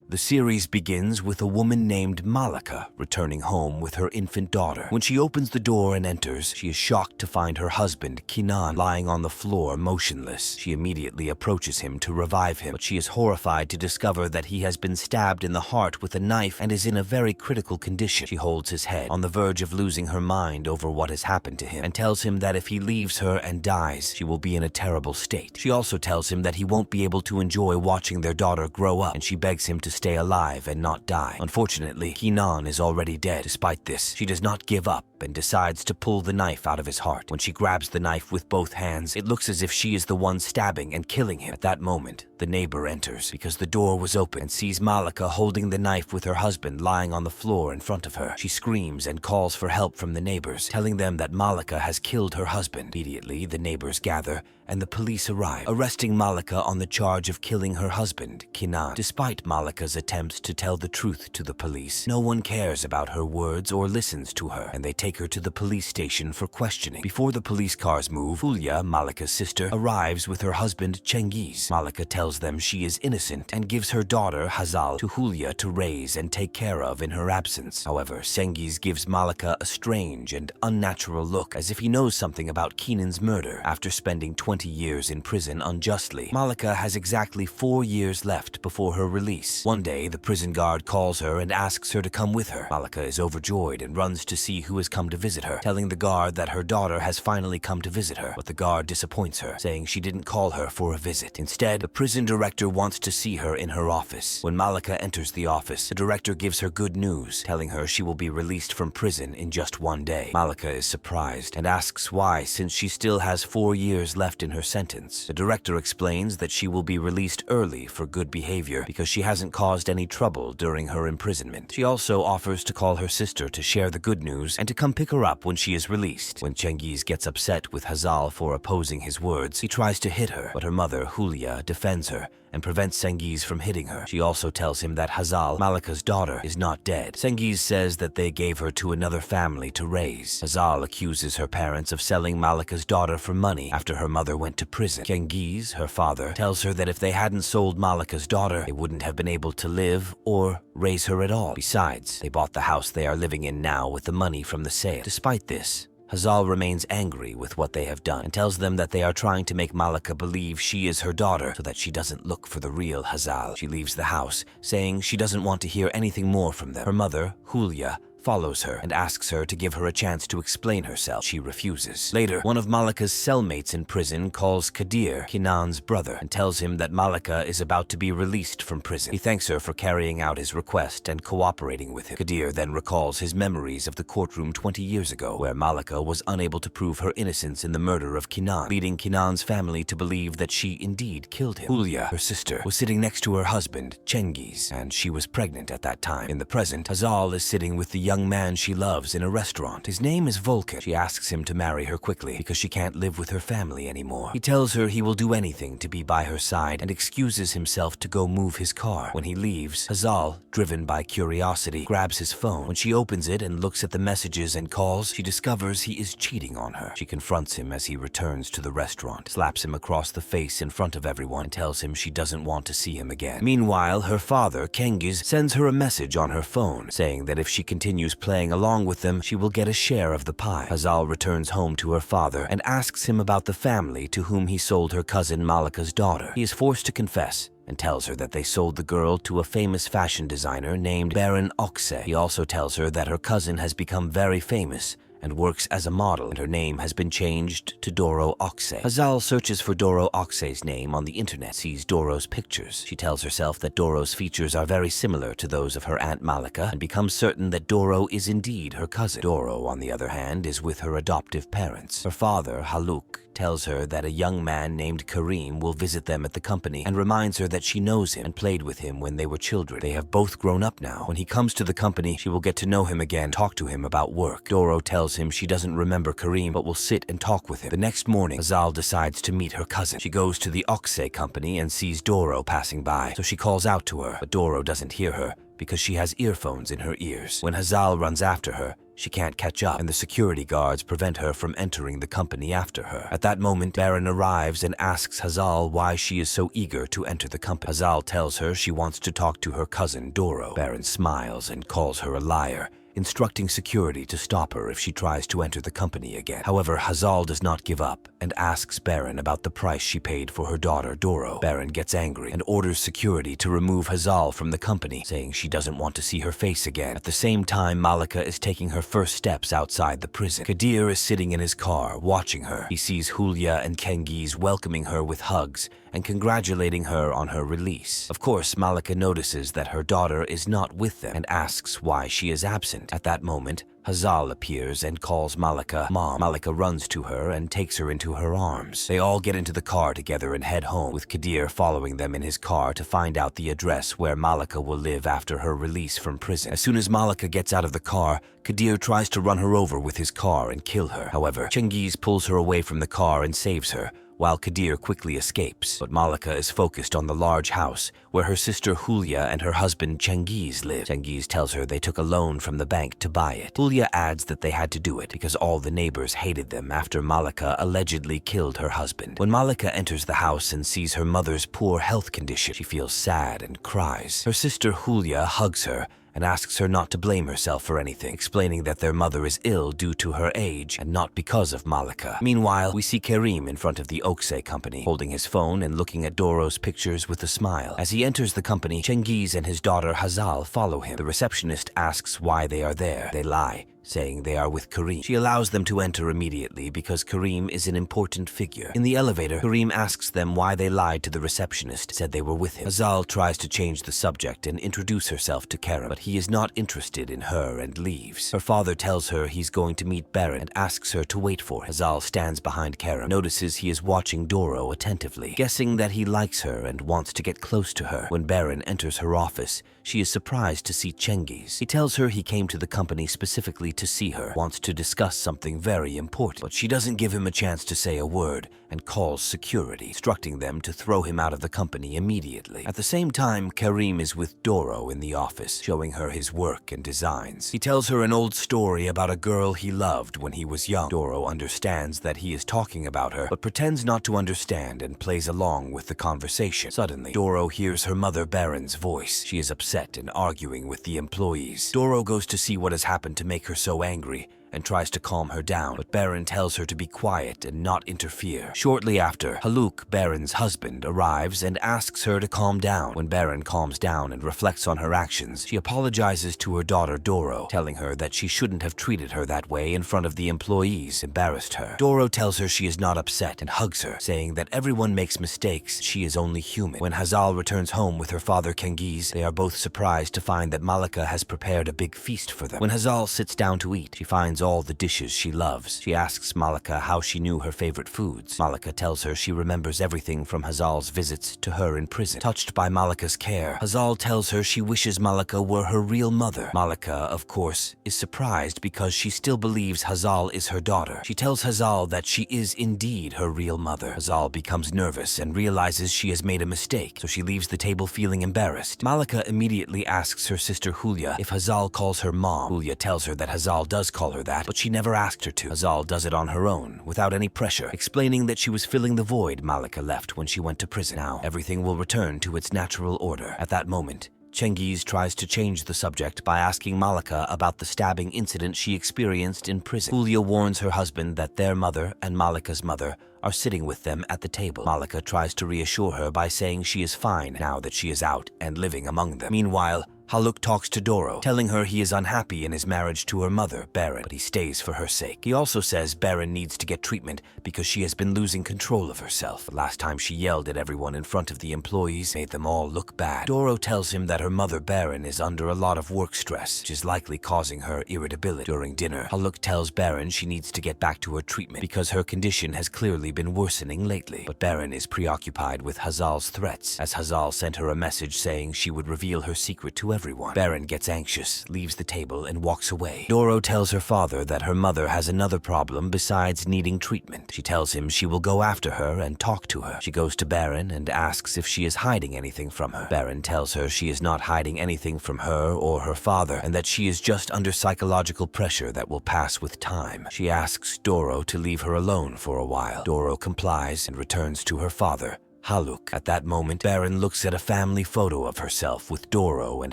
The series begins with a woman named Malika returning home with her infant daughter. When she opens the door and enters, she is shocked to find her husband, Kenan, lying on the floor motionless. She immediately approaches him to revive him, but she is horrified to discover that he has been stabbed in the heart with a knife and is in a very critical condition. She holds his head, on the verge of losing her mind over what has happened to him, and tells him that if he leaves her and dies, she will be in a terrible state. She also tells him that he won't be able to enjoy watching their daughter grow up, and she begs him to stay alive and not die. Unfortunately, Kenan is already dead. Despite this, she does not give up and decides to pull the knife out of his heart. When she grabs the knife with both hands, it looks as if she is the one stabbing and killing him. At that moment, the neighbor enters because the door was open and sees Malika holding the knife with her husband lying on the floor in front of her. She screams and calls for help from the neighbors, telling them that Malika has killed her husband. Immediately, the neighbors gather and the police arrive, arresting Malika on the charge of killing her husband, Kenan. Despite Malika's attempts to tell the truth to the police, no one cares about her words or listens to her, and they take her to the police station for questioning. Before the police cars move, Hulya, Malika's sister, arrives with her husband, Cengiz. Malika tells them she is innocent and gives her daughter, Hazal, to Hulya to raise and take care of in her absence. However, Cengiz gives Malika a strange and unnatural look, as if he knows something about Kenan's murder. After spending 20 years in prison unjustly, Malika has exactly 4 years left before her release. One day, the prison guard calls her and asks her to come with her. Malika is overjoyed and runs to see who has come to visit her, telling the guard that her daughter has finally come to visit her. But the guard disappoints her, saying she didn't call her for a visit. Instead, the prison director wants to see her in her office. When Malika enters the office, the director gives her good news, telling her she will be released from prison in just 1 day. Malika is surprised and asks why, since she still has 4 years left in her sentence. The director explains that she will be released early for good behavior because she hasn't caused any trouble during her imprisonment. She also offers to call her sister to share the good news and to come pick her up when she is released. When Cengiz gets upset with Hazal for opposing his words, he tries to hit her, but her mother, Hulya, defends her and prevents Cengiz from hitting her. She also tells him that Hazal, Malika's daughter, is not dead. Cengiz says that they gave her to another family to raise. Hazal accuses her parents of selling Malika's daughter for money after her mother went to prison. Cengiz, her father, tells her that if they hadn't sold Malika's daughter, they wouldn't have been able to live or raise her at all. Besides, they bought the house they are living in now with the money from the sale. Despite this, Hazal remains angry with what they have done and tells them that they are trying to make Malika believe she is her daughter so that she doesn't look for the real Hazal. She leaves the house, saying she doesn't want to hear anything more from them. Her mother, Hulya, follows her and asks her to give her a chance to explain herself. She refuses. Later, one of Malika's cellmates in prison calls Kadir, Kenan's brother, and tells him that Malika is about to be released from prison. He thanks her for carrying out his request and cooperating with him. Kadir then recalls his memories of the courtroom 20 years ago, where Malika was unable to prove her innocence in the murder of Kenan, leading Kenan's family to believe that she indeed killed him. Hulya, her sister, was sitting next to her husband, Cengiz, and she was pregnant at that time. In the present, Hazal is sitting with the young man she loves in a restaurant. His name is Volkan. She asks him to marry her quickly because she can't live with her family anymore. He tells her he will do anything to be by her side and excuses himself to go move his car. When he leaves, Hazal, driven by curiosity, grabs his phone. When she opens it and looks at the messages and calls, she discovers he is cheating on her. She confronts him as he returns to the restaurant, slaps him across the face in front of everyone, and tells him she doesn't want to see him again. Meanwhile, her father, Cengiz, sends her a message on her phone saying that if she continues playing along with them, she will get a share of the pie. Hazal returns home to her father and asks him about the family to whom he sold her cousin Malika's daughter. He is forced to confess and tells her that they sold the girl to a famous fashion designer named Baron Oksay. He also tells her that her cousin has become very famous and works as a model, and her name has been changed to Doro Oksay. Hazal searches for Doro Oksay's name on the internet, sees Doro's pictures. She tells herself that Doro's features are very similar to those of her Aunt Malika and becomes certain that Doro is indeed her cousin. Doro, on the other hand, is with her adoptive parents. Her father, Haluk, tells her that a young man named Karim will visit them at the company and reminds her that she knows him and played with him when they were children. They have both grown up now. When he comes to the company, she will get to know him again, talk to him about work. Doro tells tells him she doesn't remember Karim but will sit and talk with him. The next morning, Hazal decides to meet her cousin. She goes to the Oksay company and sees Doro passing by, so she calls out to her, but Doro doesn't hear her because she has earphones in her ears. When Hazal runs after her, she can't catch up, and the security guards prevent her from entering the company after her. At that moment, Baron arrives and asks Hazal why she is so eager to enter the company. Hazal tells her she wants to talk to her cousin Doro. Baron smiles and calls her a liar, instructing security to stop her if she tries to enter the company again. However, Hazal does not give up and asks Baron about the price she paid for her daughter Doro. Baron gets angry and orders security to remove Hazal from the company, saying she doesn't want to see her face again. At the same time, Malika is taking her first steps outside the prison. Kadir is sitting in his car, watching her. He sees Hulya and Cengiz welcoming her with hugs and congratulating her on her release. Of course, Malika notices that her daughter is not with them and asks why she is absent. At that moment, Hazal appears and calls Malika Mom. Malika runs to her and takes her into her arms. They all get into the car together and head home, with Kadir following them in his car to find out the address where Malika will live after her release from prison. As soon as Malika gets out of the car, Kadir tries to run her over with his car and kill her. However, Cengiz pulls her away from the car and saves her, while Kadir quickly escapes. But Malika is focused on the large house where her sister Hulya and her husband Cengiz live. Cengiz tells her they took a loan from the bank to buy it. Hulya adds that they had to do it because all the neighbors hated them after Malika allegedly killed her husband. When Malika enters the house and sees her mother's poor health condition, she feels sad and cries. Her sister Hulya hugs her and asks her not to blame herself for anything, explaining that their mother is ill due to her age and not because of Malika. Meanwhile, we see Karim in front of the Oksay company, holding his phone and looking at Doro's pictures with a smile. As he enters the company, Cengiz and his daughter Hazal follow him. The receptionist asks why they are there. They lie, saying they are with Karim. She allows them to enter immediately because Karim is an important figure. In the elevator, Karim asks them why they lied to the receptionist, said they were with him. Hazal tries to change the subject and introduce herself to Karim, but he is not interested in her and leaves. Her father tells her he's going to meet Baron and asks her to wait for him. Hazal stands behind Karim, notices he is watching Doro attentively, guessing that he likes her and wants to get close to her. When Baron enters her office, she is surprised to see Cengiz. He tells her he came to the company specifically to see her, wants to discuss something very important, but she doesn't give him a chance to say a word and calls security, instructing them to throw him out of the company immediately. At the same time, Karim is with Doro in the office, showing her his work and designs. He tells her an old story about a girl he loved when he was young. Doro understands that he is talking about her, but pretends not to understand and plays along with the conversation. Suddenly, Doro hears her mother Baron's voice. She is upset and arguing with the employees. Doro goes to see what has happened to make her so angry and tries to calm her down, but Baron tells her to be quiet and not interfere. Shortly after, Haluk, Baron's husband, arrives and asks her to calm down. When Baron calms down and reflects on her actions, she apologizes to her daughter Doro, telling her that she shouldn't have treated her that way in front of the employees, embarrassed her. Doro tells her she is not upset and hugs her, saying that everyone makes mistakes, she is only human. When Hazal returns home with her father Cengiz, they are both surprised to find that Malika has prepared a big feast for them. When Hazal sits down to eat, she finds all the dishes she loves. She asks Malika how she knew her favorite foods. Malika tells her she remembers everything from Hazal's visits to her in prison. Touched by Malika's care, Hazal tells her she wishes Malika were her real mother. Malika, of course, is surprised because she still believes Hazal is her daughter. She tells Hazal that she is indeed her real mother. Hazal becomes nervous and realizes she has made a mistake, so she leaves the table feeling embarrassed. Malika immediately asks her sister Hulya if Hazal calls her mom. Hulya tells her that Hazal does call her that, but she never asked her to. Hazal does it on her own, without any pressure, explaining that she was filling the void Malika left when she went to prison. Now, everything will return to its natural order. At that moment, Cengiz tries to change the subject by asking Malika about the stabbing incident she experienced in prison. Hulya warns her husband that their mother and Malika's mother are sitting with them at the table. Malika tries to reassure her by saying she is fine now that she is out and living among them. Meanwhile, Haluk talks to Doro, telling her he is unhappy in his marriage to her mother, Baron, but he stays for her sake. He also says Baron needs to get treatment because she has been losing control of herself. The last time she yelled at everyone in front of the employees made them all look bad. Doro tells him that her mother, Baron, is under a lot of work stress, which is likely causing her irritability. During dinner, Haluk tells Baron she needs to get back to her treatment because her condition has clearly been worsening lately. But Baron is preoccupied with Hazal's threats, as Hazal sent her a message saying she would reveal her secret to everyone. Baron gets anxious, leaves the table, and walks away. Doro tells her father that her mother has another problem besides needing treatment. She tells him she will go after her and talk to her. She goes to Baron and asks if she is hiding anything from her. Baron tells her she is not hiding anything from her or her father, and that she is just under psychological pressure that will pass with time. She asks Doro to leave her alone for a while. Doro complies and returns to her father, Haluk. At that moment, Baron looks at a family photo of herself with Doro and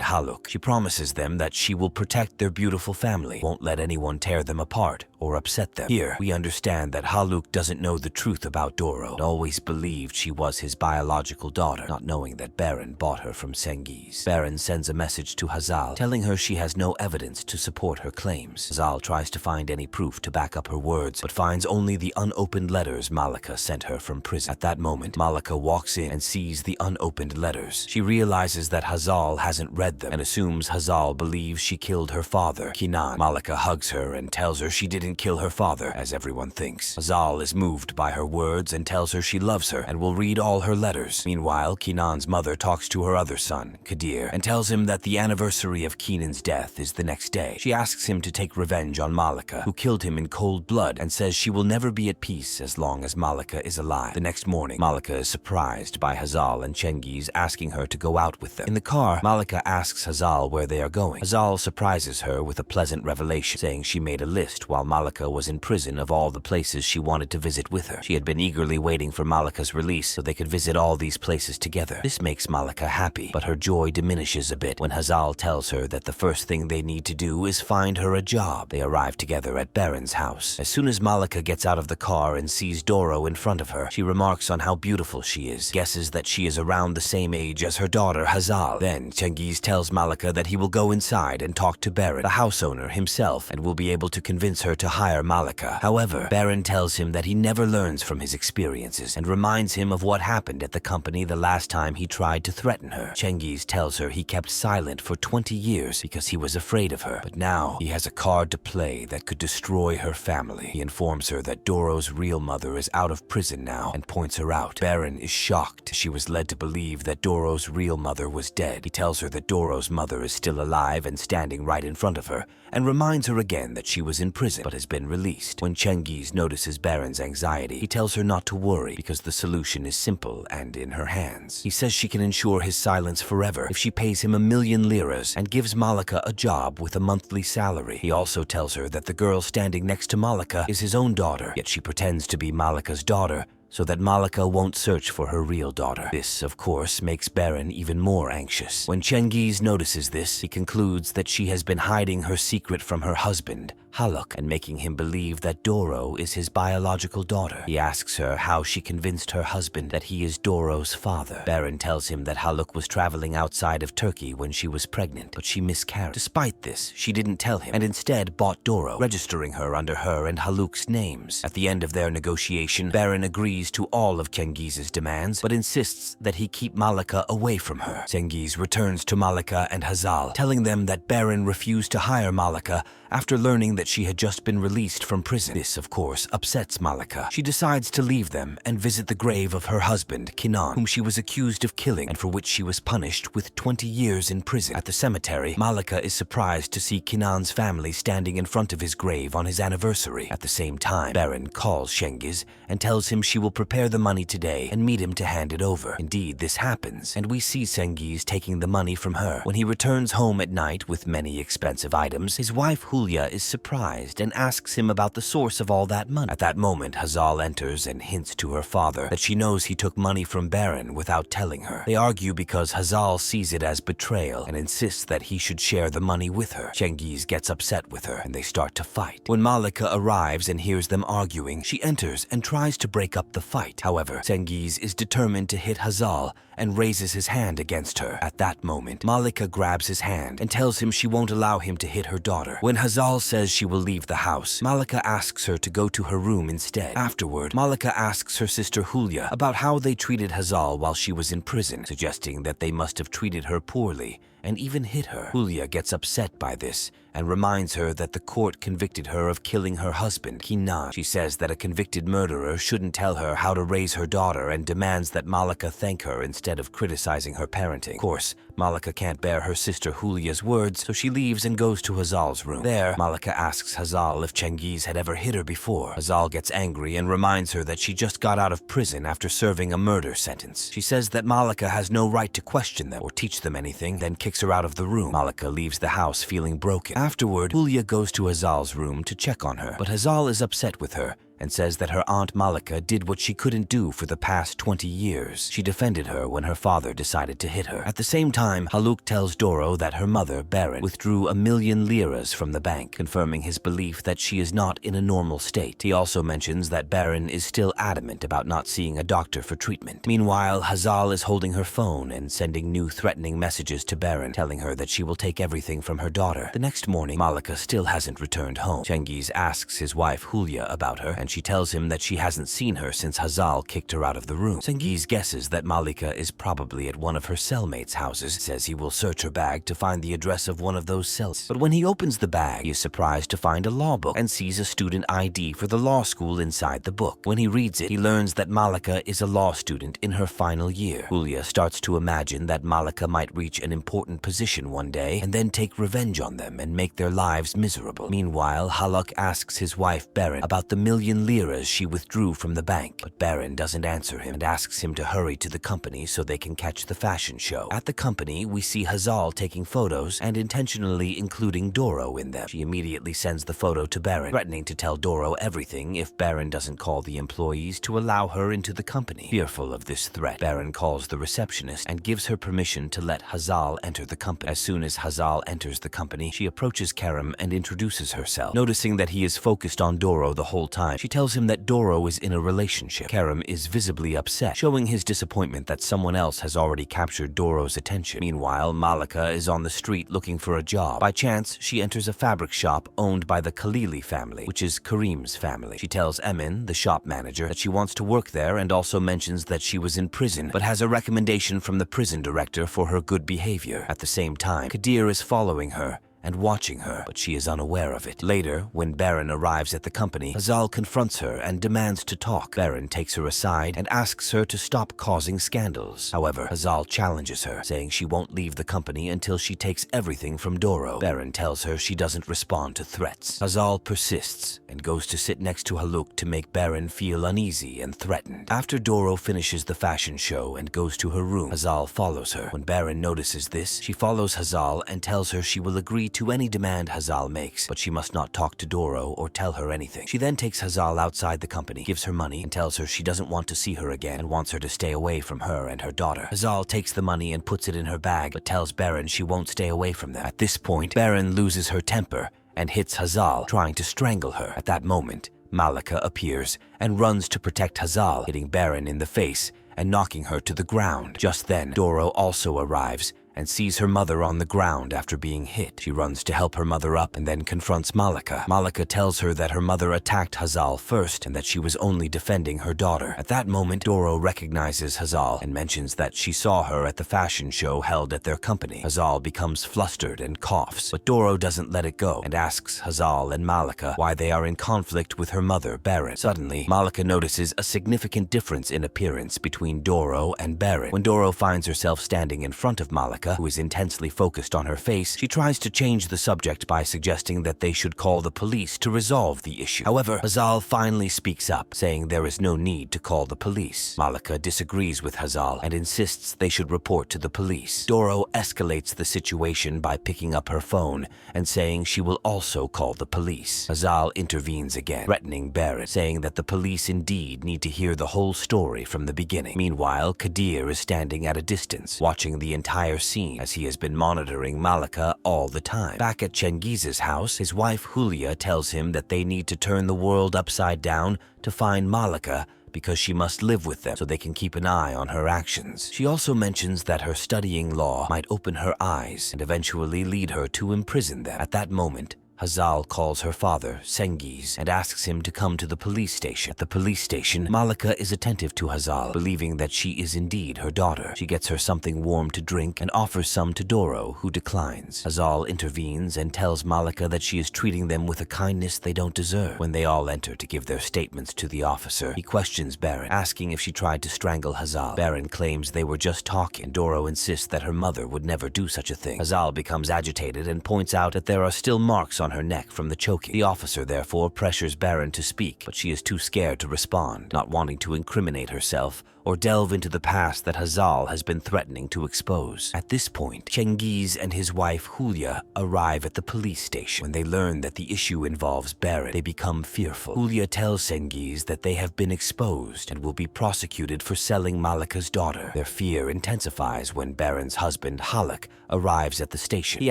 Haluk. She promises them that she will protect their beautiful family, won't let anyone tear them apart or upset them. Here, we understand that Haluk doesn't know the truth about Doro and always believed she was his biological daughter, not knowing that Baron bought her from Cengiz. Baron sends a message to Hazal, telling her she has no evidence to support her claims. Hazal tries to find any proof to back up her words, but finds only the unopened letters Malika sent her from prison. At that moment, Malika walks in and sees the unopened letters. She realizes that Hazal hasn't read them and assumes Hazal believes she killed her father, Kinan. Malika hugs her and tells her she didn't kill her father, as everyone thinks. Hazal is moved by her words and tells her she loves her and will read all her letters. Meanwhile, Kinan's mother talks to her other son, Kadir, and tells him that the anniversary of Kinan's death is the next day. She asks him to take revenge on Malika, who killed him in cold blood, and says she will never be at peace as long as Malika is alive. The next morning, Malika is surprised by Hazal and Cengiz asking her to go out with them. In the car, Malika asks Hazal where they are going. Hazal surprises her with a pleasant revelation, saying she made a list while Malika was in prison of all the places she wanted to visit with her. She had been eagerly waiting for Malika's release so they could visit all these places together. This makes Malika happy, but her joy diminishes a bit when Hazal tells her that the first thing they need to do is find her a job. They arrive together at Baron's house. As soon as Malika gets out of the car and sees Doro in front of her, she remarks on how beautiful she is, guesses that she is around the same age as her daughter Hazal. Then Cengiz tells Malika that he will go inside and talk to Baron, the house owner himself, and will be able to convince her to hire Malika. However, Baron tells him that he never learns from his experiences and reminds him of what happened at the company the last time he tried to threaten her. Cengiz tells her he kept silent for 20 years because he was afraid of her, but now he has a card to play that could destroy her family. He informs her that Doro's real mother is out of prison now and points her out. Baron is shocked. She was led to believe that Doro's real mother was dead. He tells her that Doro's mother is still alive and standing right in front of her, and reminds her again that she was in prison but has been released. When Cengiz notices Baron's anxiety, he tells her not to worry because the solution is simple and in her hands. He says she can ensure his silence forever if she pays him 1,000,000 liras and gives Malika a job with a monthly salary. He also tells her that the girl standing next to Malika is his own daughter, yet she pretends to be Malika's daughter so that Malika won't search for her real daughter. This, of course, makes Baron even more anxious. When Cengiz notices this, he concludes that she has been hiding her secret from her husband, Haluk, and making him believe that Doro is his biological daughter. He asks her how she convinced her husband that he is Doro's father. Baron tells him that Haluk was traveling outside of Turkey when she was pregnant, but she miscarried. Despite this, she didn't tell him and instead bought Doro, registering her under her and Haluk's names. At the end of their negotiation, Baron agrees to all of Cengiz's demands, but insists that he keep Malika away from her. Cengiz returns to Malika and Hazal, telling them that Baron refused to hire Malika after learning that she had just been released from prison. This, of course, upsets Malika. She decides to leave them and visit the grave of her husband, Kinan, whom she was accused of killing and for which she was punished with 20 years in prison. At the cemetery, Malika is surprised to see Kinan's family standing in front of his grave on his anniversary. At the same time, Baron calls Cengiz and tells him she will prepare the money today and meet him to hand it over. Indeed, this happens, and we see Cengiz taking the money from her. When he returns home at night with many expensive items, his wife Hulya is surprised and asks him about the source of all that money. At that moment, Hazal enters and hints to her father that she knows he took money from Baron without telling her. They argue because Hazal sees it as betrayal and insists that he should share the money with her. Cengiz gets upset with her and they start to fight. When Malika arrives and hears them arguing, she enters and tries to break up the fight. However, Cengiz is determined to hit Hazal and raises his hand against her. At that moment, Malika grabs his hand and tells him she won't allow him to hit her daughter. When Hazal says she will leave the house, Malika asks her to go to her room instead. Afterward, Malika asks her sister Hulya about how they treated Hazal while she was in prison, suggesting that they must have treated her poorly and even hit her. Hulya gets upset by this and reminds her that the court convicted her of killing her husband, Kinan. She says that a convicted murderer shouldn't tell her how to raise her daughter and demands that Malika thank her instead of criticizing her parenting. Of course, Malika can't bear her sister Julia's words, so she leaves and goes to Hazal's room. There, Malika asks Hazal if Cengiz had ever hit her before. Hazal gets angry and reminds her that she just got out of prison after serving a murder sentence. She says that Malika has no right to question them or teach them anything, then kicks her out of the room. Malika leaves the house feeling broken. Afterward, Julia goes to Hazal's room to check on her, but Hazal is upset with her and says that her aunt Malika did what she couldn't do for the past 20 years. She defended her when her father decided to hit her. At the same time, Haluk tells Doro that her mother, Baron, withdrew 1,000,000 liras from the bank, confirming his belief that she is not in a normal state. He also mentions that Baron is still adamant about not seeing a doctor for treatment. Meanwhile, Hazal is holding her phone and sending new threatening messages to Baron, telling her that she will take everything from her daughter. The next morning, Malika still hasn't returned home. Cengiz asks his wife Julia about her, and she tells him that she hasn't seen her since Hazal kicked her out of the room. Cengiz guesses that Malika is probably at one of her cellmates' houses, says he will search her bag to find the address of one of those cells. But when he opens the bag, he is surprised to find a law book and sees a student ID for the law school inside the book. When he reads it, he learns that Malika is a law student in her final year. Julia starts to imagine that Malika might reach an important position one day and then take revenge on them and make their lives miserable. Meanwhile, Haluk asks his wife Baron about the 1,000,000 liras she withdrew from the bank, but Baron doesn't answer him and asks him to hurry to the company so they can catch the fashion show. At the company, we see Hazal taking photos and intentionally including Doro in them. She immediately sends the photo to Baron, threatening to tell Doro everything if Baron doesn't call the employees to allow her into the company. Fearful of this threat, Baron calls the receptionist and gives her permission to let Hazal enter the company. As soon as Hazal enters the company, she approaches Kerem and introduces herself. Noticing that he is focused on Doro the whole time, she tells him that Doro is in a relationship. Kerem is visibly upset, showing his disappointment that someone else has already captured Doro's attention. Meanwhile, Malika is on the street looking for a job. By chance, she enters a fabric shop owned by the Khalili family, which is Karim's family. She tells Emin, the shop manager, that she wants to work there and also mentions that she was in prison, but has a recommendation from the prison director for her good behavior. At the same time, Kadir is following her and watching her, but she is unaware of it. Later, when Baron arrives at the company, Hazal confronts her and demands to talk. Baron takes her aside and asks her to stop causing scandals. However, Hazal challenges her, saying she won't leave the company until she takes everything from Doro. Baron tells her she doesn't respond to threats. Hazal persists and goes to sit next to Haluk to make Baron feel uneasy and threatened. After Doro finishes the fashion show and goes to her room, Hazal follows her. When Baron notices this, she follows Hazal and tells her she will agree to any demand Hazal makes, but she must not talk to Doro or tell her anything. She then takes Hazal outside the company, gives her money, and tells her she doesn't want to see her again and wants her to stay away from her and her daughter. Hazal takes the money and puts it in her bag, but tells Baron she won't stay away from them. At this point, Baron loses her temper and hits Hazal, trying to strangle her. At that moment, Malika appears and runs to protect Hazal, hitting Baron in the face and knocking her to the ground. Just then, Doro also arrives and sees her mother on the ground after being hit. She runs to help her mother up and then confronts Malika. Malika tells her that her mother attacked Hazal first and that she was only defending her daughter. At that moment, Doro recognizes Hazal and mentions that she saw her at the fashion show held at their company. Hazal becomes flustered and coughs, but Doro doesn't let it go and asks Hazal and Malika why they are in conflict with her mother, Baron. Suddenly, Malika notices a significant difference in appearance between Doro and Baron. When Doro finds herself standing in front of Malika, who is intensely focused on her face, she tries to change the subject by suggesting that they should call the police to resolve the issue. However, Hazal finally speaks up, saying there is no need to call the police. Malika disagrees with Hazal and insists they should report to the police. Doro escalates the situation by picking up her phone and saying she will also call the police. Hazal intervenes again, threatening Baron, saying that the police indeed need to hear the whole story from the beginning. Meanwhile, Kadir is standing at a distance, watching the entire scene as he has been monitoring Malika all the time. Back at Cengiz's house, his wife Julia tells him that they need to turn the world upside down to find Malika because she must live with them so they can keep an eye on her actions. She also mentions that her studying law might open her eyes and eventually lead her to imprison them. At that moment, Hazal calls her father, Cengiz, and asks him to come to the police station. At the police station, Malika is attentive to Hazal, believing that she is indeed her daughter. She gets her something warm to drink and offers some to Doro, who declines. Hazal intervenes and tells Malika that she is treating them with a kindness they don't deserve. When they all enter to give their statements to the officer, he questions Baron, asking if she tried to strangle Hazal. Baron claims they were just talking, and Doro insists that her mother would never do such a thing. Hazal becomes agitated and points out that there are still marks on her neck from the choking. The officer therefore pressures Baron to speak, but she is too scared to respond, not wanting to incriminate herself or delve into the past that Hazal has been threatening to expose. At this point, Cengiz and his wife Hulya arrive at the police station. When they learn that the issue involves Baron, they become fearful. Hulya tells Cengiz that they have been exposed and will be prosecuted for selling Malika's daughter. Their fear intensifies when Baron's husband, Haluk, arrives at the station. He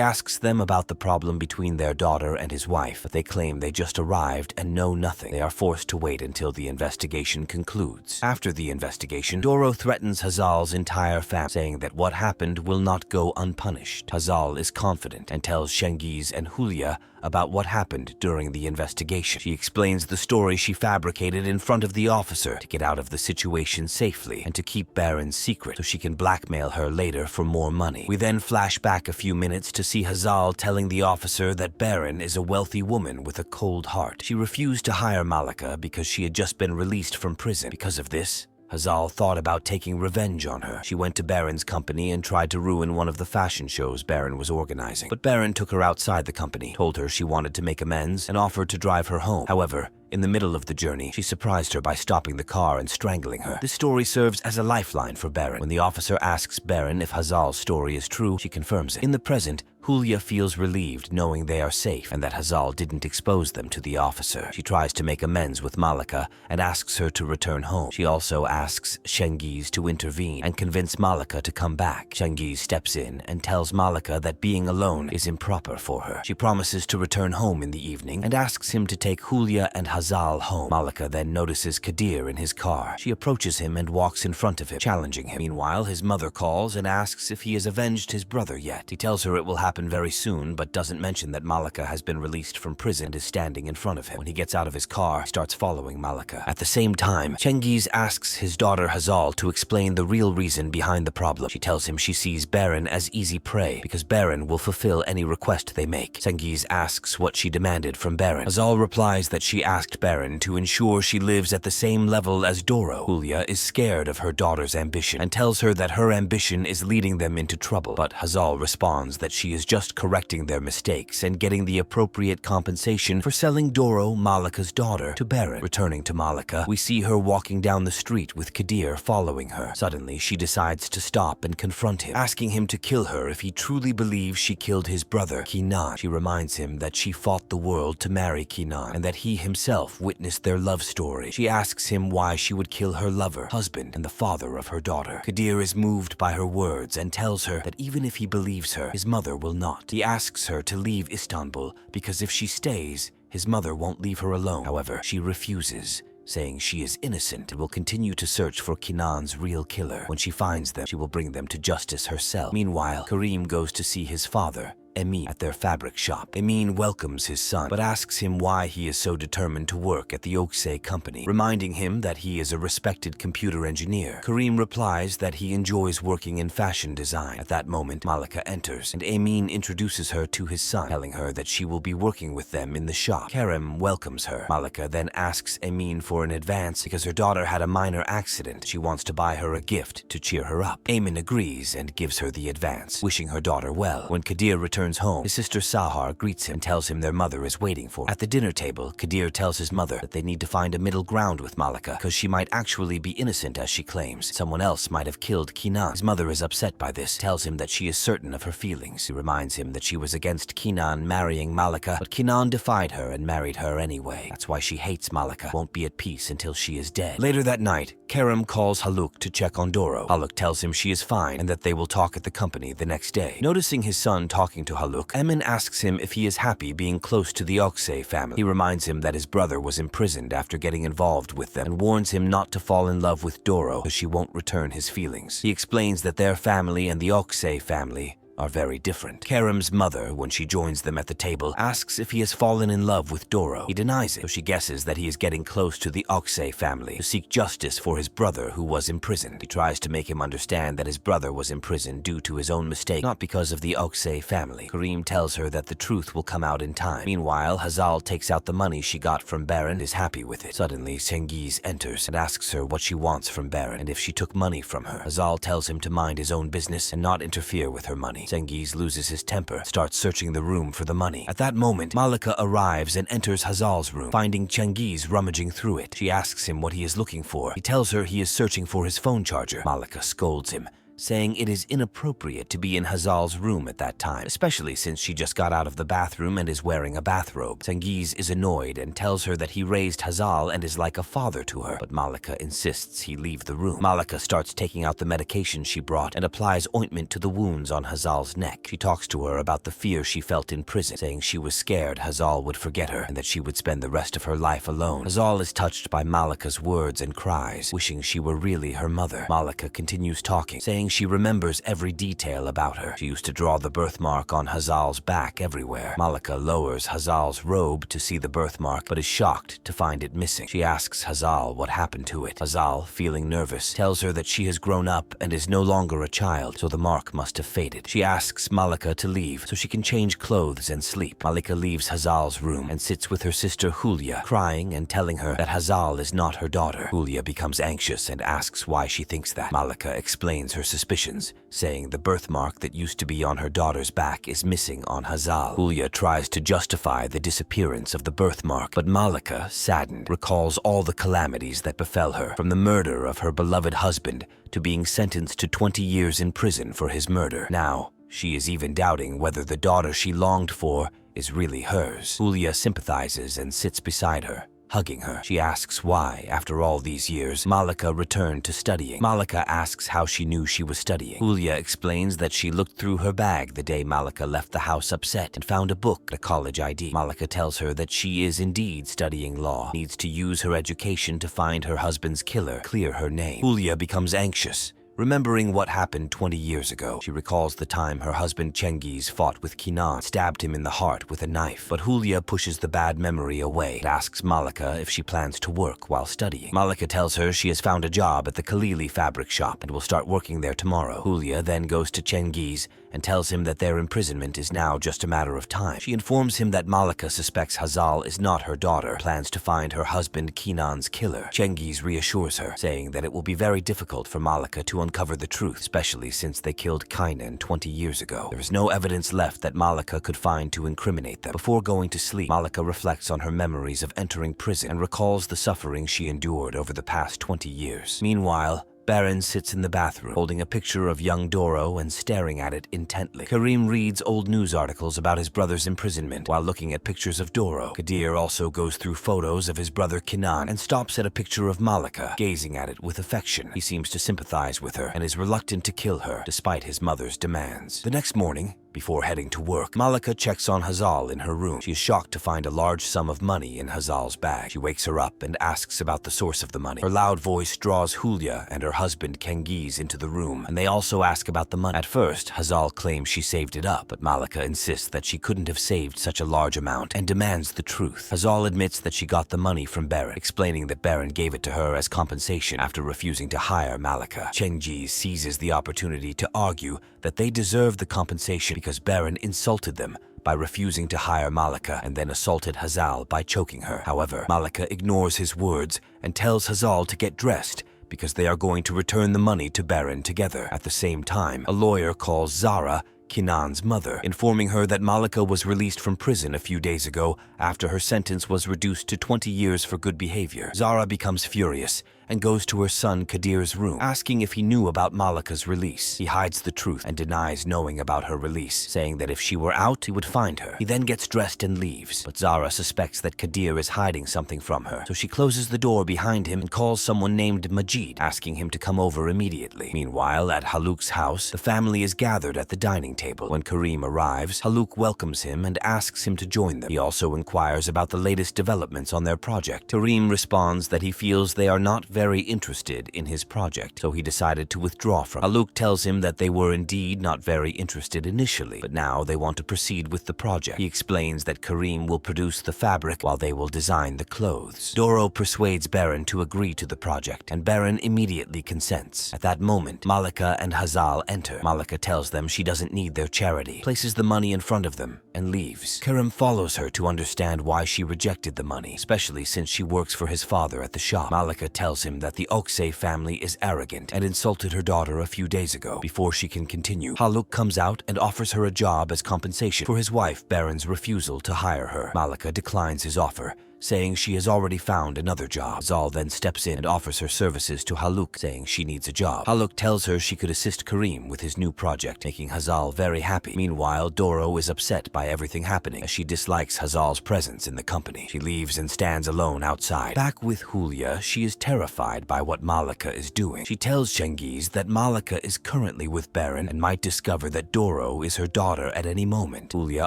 asks them about the problem between their daughter and his wife, but they claim they just arrived and know nothing. They are forced to wait until the investigation concludes. After the investigation, Doro threatens Hazal's entire family, saying that what happened will not go unpunished. Hazal is confident and tells Cengiz and Hulya about what happened during the investigation. She explains the story she fabricated in front of the officer to get out of the situation safely and to keep Baron's secret so she can blackmail her later for more money. We then flash back a few minutes to see Hazal telling the officer that Baron is a wealthy woman with a cold heart. She refused to hire Malika because she had just been released from prison. Because of this, Hazal thought about taking revenge on her. She went to Baron's company and tried to ruin one of the fashion shows Baron was organizing. But Baron took her outside the company, told her she wanted to make amends, and offered to drive her home. However, in the middle of the journey, she surprised her by stopping the car and strangling her. This story serves as a lifeline for Baron. When the officer asks Baron if Hazal's story is true, she confirms it. In the present, Hulya feels relieved knowing they are safe and that Hazal didn't expose them to the officer. She tries to make amends with Malika and asks her to return home. She also asks Cengiz to intervene and convince Malika to come back. Cengiz steps in and tells Malika that being alone is improper for her. She promises to return home in the evening and asks him to take Hulya and Hazal home. Malika then notices Kadir in his car. She approaches him and walks in front of him, challenging him. Meanwhile, his mother calls and asks if he has avenged his brother yet. He tells her it will happen very soon, but doesn't mention that Malika has been released from prison and is standing in front of him. When he gets out of his car, he starts following Malika. At the same time, Cengiz asks his daughter Hazal to explain the real reason behind the problem. She tells him she sees Baron as easy prey because Baron will fulfill any request they make. Cengiz asks what she demanded from Baron. Hazal replies that she asked Baron to ensure she lives at the same level as Doro. Hulya is scared of her daughter's ambition and tells her that her ambition is leading them into trouble, but Hazal responds that she is just correcting their mistakes and getting the appropriate compensation for selling Doro, Malika's daughter, to Baron. Returning to Malika, we see her walking down the street with Kadir following her. Suddenly, she decides to stop and confront him, asking him to kill her if he truly believes she killed his brother, Kinan. She reminds him that she fought the world to marry Kinan and that he himself witnessed their love story. She asks him why she would kill her lover, husband, and the father of her daughter. Kadir is moved by her words and tells her that even if he believes her, his mother will not. He asks her to leave Istanbul because if she stays, his mother won't leave her alone. However, she refuses, saying she is innocent and will continue to search for Kinan's real killer. When she finds them, she will bring them to justice herself. Meanwhile, Karim goes to see his father, Emin, at their fabric shop. Emin welcomes his son, but asks him why he is so determined to work at the Oksay company, reminding him that he is a respected computer engineer. Karim replies that he enjoys working in fashion design. At that moment, Malika enters, and Emin introduces her to his son, telling her that she will be working with them in the shop. Karim welcomes her. Malika then asks Emin for an advance because her daughter had a minor accident. She wants to buy her a gift to cheer her up. Emin agrees and gives her the advance, wishing her daughter well. When Kadir returns home, his sister Sahar greets him and tells him their mother is waiting for him. At the dinner table, Kadir tells his mother that they need to find a middle ground with Malika because she might actually be innocent as she claims. Someone else might have killed Kinan. His mother is upset by this, tells him that she is certain of her feelings. She reminds him that she was against Kinan marrying Malika, but Kinan defied her and married her anyway. That's why she hates Malika, won't be at peace until she is dead. Later that night, Karim calls Haluk to check on Doro. Haluk tells him she is fine and that they will talk at the company the next day. Noticing his son talking to Haluk, Emin asks him if he is happy being close to the Oksay family. He reminds him that his brother was imprisoned after getting involved with them and warns him not to fall in love with Doro because she won't return his feelings. He explains that their family and the Oksay family are very different. Karim's mother, when she joins them at the table, asks if he has fallen in love with Doro. He denies it, so she guesses that he is getting close to the Oksay family to seek justice for his brother who was imprisoned. He tries to make him understand that his brother was imprisoned due to his own mistake, not because of the Oksay family. Karim tells her that the truth will come out in time. Meanwhile, Hazal takes out the money she got from Baron and is happy with it. Suddenly, Cengiz enters and asks her what she wants from Baron and if she took money from her. Hazal tells him to mind his own business and not interfere with her money. Cengiz loses his temper, starts searching the room for the money. At that moment, Malika arrives and enters Hazal's room, finding Cengiz rummaging through it. She asks him what he is looking for. He tells her he is searching for his phone charger. Malika scolds him, saying it is inappropriate to be in Hazal's room at that time, especially since she just got out of the bathroom and is wearing a bathrobe. Cengiz is annoyed and tells her that he raised Hazal and is like a father to her, but Malika insists he leave the room. Malika starts taking out the medication she brought and applies ointment to the wounds on Hazal's neck. She talks to her about the fear she felt in prison, saying she was scared Hazal would forget her and that she would spend the rest of her life alone. Hazal is touched by Malika's words and cries, wishing she were really her mother. Malika continues talking, saying she remembers every detail about her. She used to draw the birthmark on Hazal's back everywhere. Malika lowers Hazal's robe to see the birthmark, but is shocked to find it missing. She asks Hazal what happened to it. Hazal, feeling nervous, tells her that she has grown up and is no longer a child, so the mark must have faded. She asks Malika to leave so she can change clothes and sleep. Malika leaves Hazal's room and sits with her sister Julia, crying and telling her that Hazal is not her daughter. Julia becomes anxious and asks why she thinks that. Malika explains her suspicions, saying the birthmark that used to be on her daughter's back is missing on Hazal. Julia tries to justify the disappearance of the birthmark, but Malika, saddened, recalls all the calamities that befell her, from the murder of her beloved husband to being sentenced to 20 years in prison for his murder. Now, she is even doubting whether the daughter she longed for is really hers. Julia sympathizes and sits beside her, hugging her. She asks why, after all these years, Malika returned to studying. Malika asks how she knew she was studying. Julia explains that she looked through her bag the day Malika left the house upset and found a book, a college ID. Malika tells her that she is indeed studying law, needs to use her education to find her husband's killer, clear her name. Julia becomes anxious, remembering what happened 20 years ago. She recalls the time her husband Cengiz fought with Kinan, stabbed him in the heart with a knife. But Julia pushes the bad memory away and asks Malika if she plans to work while studying. Malika tells her she has found a job at the Khalili fabric shop and will start working there tomorrow. Julia then goes to Cengiz and tells him that their imprisonment is now just a matter of time. She informs him that Malika suspects Hazal is not her daughter, plans to find her husband Kinan's killer. Cengiz reassures her, saying that it will be very difficult for Malika to uncover the truth, especially since they killed Kainan 20 years ago. There is no evidence left that Malika could find to incriminate them. Before going to sleep, Malika reflects on her memories of entering prison and recalls the suffering she endured over the past 20 years. Meanwhile, Baron sits in the bathroom, holding a picture of young Doro and staring at it intently. Karim reads old news articles about his brother's imprisonment while looking at pictures of Doro. Kadir also goes through photos of his brother Kinan and stops at a picture of Malika, gazing at it with affection. He seems to sympathize with her and is reluctant to kill her, despite his mother's demands. The next morning, before heading to work, Malika checks on Hazal in her room. She is shocked to find a large sum of money in Hazal's bag. She wakes her up and asks about the source of the money. Her loud voice draws Julia and her husband Cengiz into the room, and they also ask about the money. At first, Hazal claims she saved it up, but Malika insists that she couldn't have saved such a large amount and demands the truth. Hazal admits that she got the money from Baron, explaining that Baron gave it to her as compensation after refusing to hire Malika. Cengiz seizes the opportunity to argue that they deserve the compensation because Baron insulted them by refusing to hire Malika and then assaulted Hazal by choking her. However, Malika ignores his words and tells Hazal to get dressed because they are going to return the money to Baron together. At the same time, a lawyer calls Zara, Kinan's mother, informing her that Malika was released from prison a few days ago after her sentence was reduced to 20 years for good behavior. Zara becomes furious and goes to her son Kadir's room, asking if he knew about Malika's release. He hides the truth and denies knowing about her release, saying that if she were out, he would find her. He then gets dressed and leaves, but Zara suspects that Kadir is hiding something from her, so she closes the door behind him and calls someone named Majid, asking him to come over immediately. Meanwhile, at Haluk's house, the family is gathered at the dining table. When Karim arrives, Haluk welcomes him and asks him to join them. He also inquires about the latest developments on their project. Karim responds that he feels they are not very interested in his project, so he decided to withdraw from it. Haluk tells him that they were indeed not very interested initially, but now they want to proceed with the project. He explains that Karim will produce the fabric while they will design the clothes. Doro persuades Baron to agree to the project, and Baron immediately consents. At that moment, Malika and Hazal enter. Malika tells them she doesn't need their charity, places the money in front of them, and leaves. Karim follows her to understand why she rejected the money, especially since she works for his father at the shop. Malika tells him that the Oksay family is arrogant and insulted her daughter a few days ago. Before she can continue, Haluk comes out and offers her a job as compensation for his wife Baron's refusal to hire her. Malika declines his offer, saying she has already found another job. Zal then steps in and offers her services to Haluk, saying she needs a job. Haluk tells her she could assist Karim with his new project, making Hazal very happy. Meanwhile, Doro is upset by everything happening, as she dislikes Hazal's presence in the company. She leaves and stands alone outside. Back with Hulya, she is terrified by what Malika is doing. She tells Cengiz that Malika is currently with Baron and might discover that Doro is her daughter at any moment. Hulya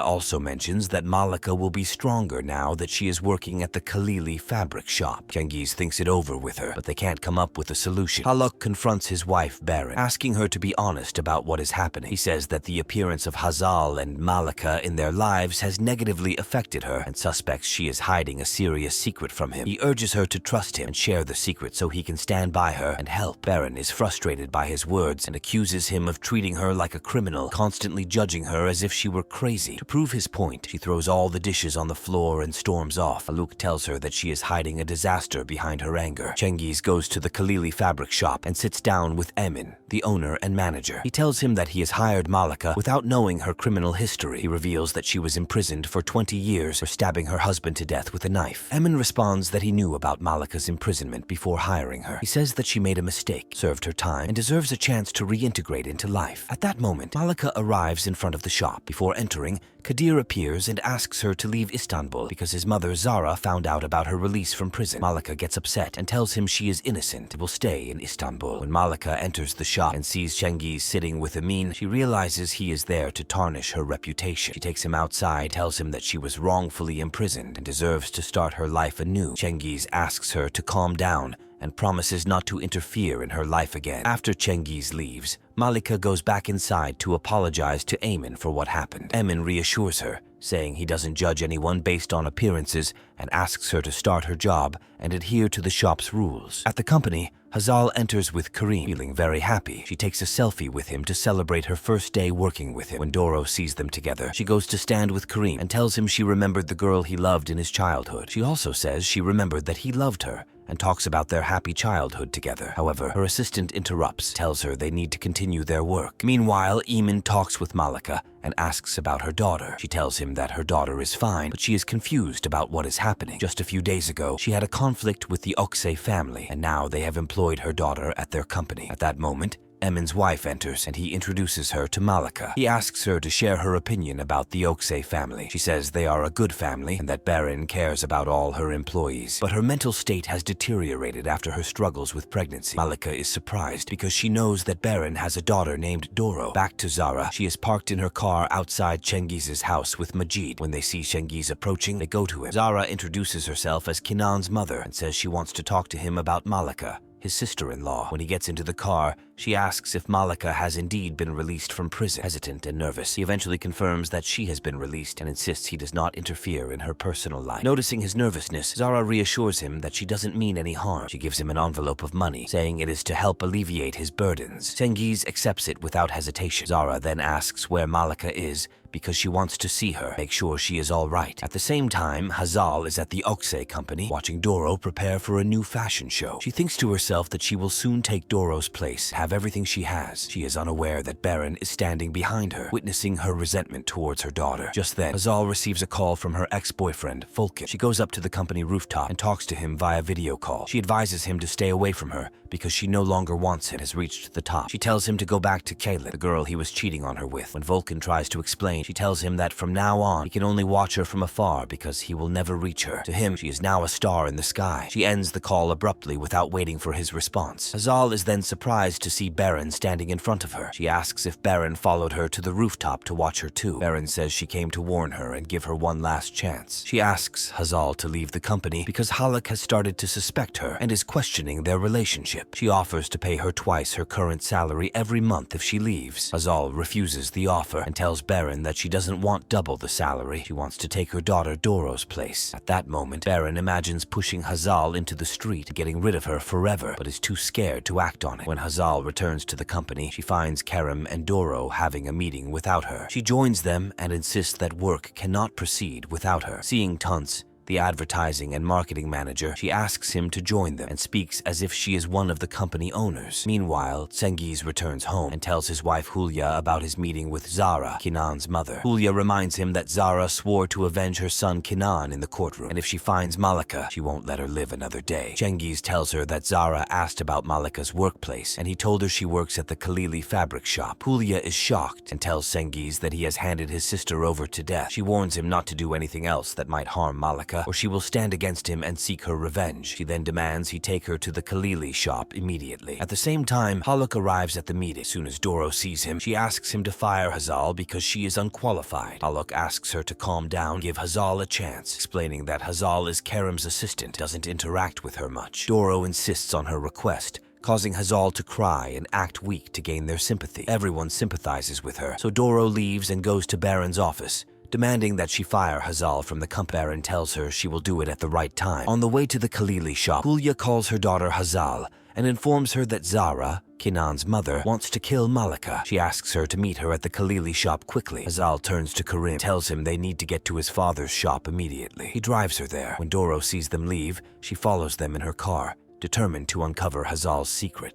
also mentions that Malika will be stronger now that she is working at the Khalili fabric shop. Cengiz thinks it over with her, but they can't come up with a solution. Haluk confronts his wife Baron, asking her to be honest about what is happening. He says that the appearance of Hazal and Malika in their lives has negatively affected her and suspects she is hiding a serious secret from him. He urges her to trust him and share the secret so he can stand by her and help. Baron is frustrated by his words and accuses him of treating her like a criminal, constantly judging her as if she were crazy. To prove his point, she throws all the dishes on the floor and storms off. Haluk tells her that she is hiding a disaster behind her anger. Cengiz goes to the Khalili fabric shop and sits down with Emin, the owner and manager. He tells him that he has hired Malika without knowing her criminal history. He reveals that she was imprisoned for 20 years for stabbing her husband to death with a knife. Emin responds that he knew about Malika's imprisonment before hiring her. He says that she made a mistake, served her time, and deserves a chance to reintegrate into life. At that moment, Malika arrives in front of the shop. Before entering, Kadir appears and asks her to leave Istanbul because his mother Zara found out about her release from prison. Malika gets upset and tells him she is innocent and will stay in Istanbul. When Malika enters the shop and sees Cengiz sitting with Amin, she realizes he is there to tarnish her reputation. She takes him outside, tells him that she was wrongfully imprisoned and deserves to start her life anew. Cengiz asks her to calm down and promises not to interfere in her life again. After Cengiz leaves, Malika goes back inside to apologize to Emin for what happened. Emin reassures her, saying he doesn't judge anyone based on appearances and asks her to start her job and adhere to the shop's rules. At the company, Hazal enters with Karim, feeling very happy. She takes a selfie with him to celebrate her first day working with him. When Doro sees them together, she goes to stand with Karim and tells him she remembered the girl he loved in his childhood. She also says she remembered that he loved her and talks about their happy childhood together. However, her assistant interrupts, tells her they need to continue their work. Meanwhile, Emin talks with Malika and asks about her daughter. She tells him that her daughter is fine, but she is confused about what is happening. Just a few days ago, she had a conflict with the Oksay family, and now they have employed her daughter at their company. At that moment, Emin's wife enters and he introduces her to Malika. He asks her to share her opinion about the Oksay family. She says they are a good family and that Baron cares about all her employees. But her mental state has deteriorated after her struggles with pregnancy. Malika is surprised because she knows that Baron has a daughter named Doro. Back to Zara, she is parked in her car outside Cengiz's house with Majid. When they see Cengiz approaching, they go to him. Zara introduces herself as Kinan's mother and says she wants to talk to him about Malika, his sister-in-law. When he gets into the car, she asks if Malika has indeed been released from prison. Hesitant and nervous, he eventually confirms that she has been released and insists he does not interfere in her personal life. Noticing his nervousness, Zara reassures him that she doesn't mean any harm. She gives him an envelope of money, saying it is to help alleviate his burdens. Cengiz accepts it without hesitation. Zara then asks where Malika is because she wants to see her, make sure she is all right. At the same time, Hazal is at the Oksay company, watching Doro prepare for a new fashion show. She thinks to herself that she will soon take Doro's place, have everything she has. She is unaware that Baron is standing behind her, witnessing her resentment towards her daughter. Just then, Hazal receives a call from her ex-boyfriend, Fulkin. She goes up to the company rooftop and talks to him via video call. She advises him to stay away from her because she no longer wants him, has reached the top. She tells him to go back to Kaylin, the girl he was cheating on her with. When Vulcan tries to explain, she tells him that from now on, he can only watch her from afar because he will never reach her. To him, she is now a star in the sky. She ends the call abruptly without waiting for his response. Hazal is then surprised to see Baron standing in front of her. She asks if Baron followed her to the rooftop to watch her too. Baron says she came to warn her and give her one last chance. She asks Hazal to leave the company because Haluk has started to suspect her and is questioning their relationship. She offers to pay her twice her current salary every month if she leaves. Hazal refuses the offer and tells Baron that she doesn't want double the salary. She wants to take her daughter Doro's place. At that moment, Baron imagines pushing Hazal into the street, getting rid of her forever, but is too scared to act on it. When Hazal returns to the company, she finds Kerem and Doro having a meeting without her. She joins them and insists that work cannot proceed without her. Seeing Tunce, the advertising and marketing manager, she asks him to join them and speaks as if she is one of the company owners. Meanwhile, Cengiz returns home and tells his wife Hulya about his meeting with Zara, Kenan's mother. Hulya reminds him that Zara swore to avenge her son Kenan in the courtroom, and if she finds Malika, she won't let her live another day. Cengiz tells her that Zara asked about Malika's workplace, and he told her she works at the Khalili fabric shop. Hulya is shocked and tells Cengiz that he has handed his sister over to death. She warns him not to do anything else that might harm Malika, or she will stand against him and seek her revenge. She then demands he take her to the Khalili shop immediately. At the same time, Haluk arrives at the meeting. As soon as Doro sees him, she asks him to fire Hazal because she is unqualified. Haluk asks her to calm down, give Hazal a chance, explaining that Hazal is Kerem's assistant, doesn't interact with her much. Doro insists on her request, causing Hazal to cry and act weak to gain their sympathy. Everyone sympathizes with her, so Doro leaves and goes to Baron's office, demanding that she fire Hazal from the company. Baron tells her she will do it at the right time. On the way to the Khalili shop, Hulya calls her daughter Hazal and informs her that Zara, Kenan's mother, wants to kill Malika. She asks her to meet her at the Khalili shop quickly. Hazal turns to Karim, tells him they need to get to his father's shop immediately. He drives her there. When Doro sees them leave, she follows them in her car, determined to uncover Hazal's secret.